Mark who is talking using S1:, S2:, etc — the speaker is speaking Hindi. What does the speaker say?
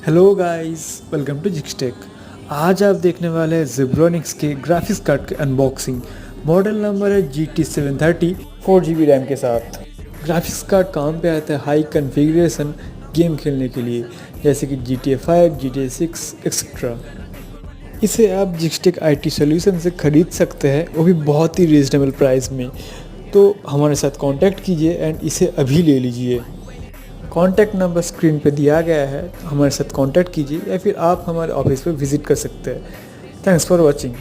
S1: Hello guys, welcome to Zixtech. आज आप देखने वाले हैं ज़ेब्रोनिक्स के ग्राफिक्स कार्ड के अनबॉक्सिंग। मॉडल नंबर है GT730 4GB रैम के साथ। ग्राफिक्स कार्ड काम पे आता है हाई कॉन्फ़िगरेशन गेम खेलने के लिए, जैसे कि GTA 5, GTA 6 एक्सेट्रा। इसे आप जिक्सटेक IT सॉल्यूशन से ख़रीद सकते हैं, वो भी बहुत ही रीज़नेबल प्राइस में। तो हमारे साथ कांटेक्ट कीजिए एंड इसे अभी ले लीजिए। कॉन्टैक्ट नंबर स्क्रीन पे दिया गया है, हमारे साथ कांटेक्ट कीजिए या फिर आप हमारे ऑफिस पे विज़िट कर सकते हैं। Thanks for watching.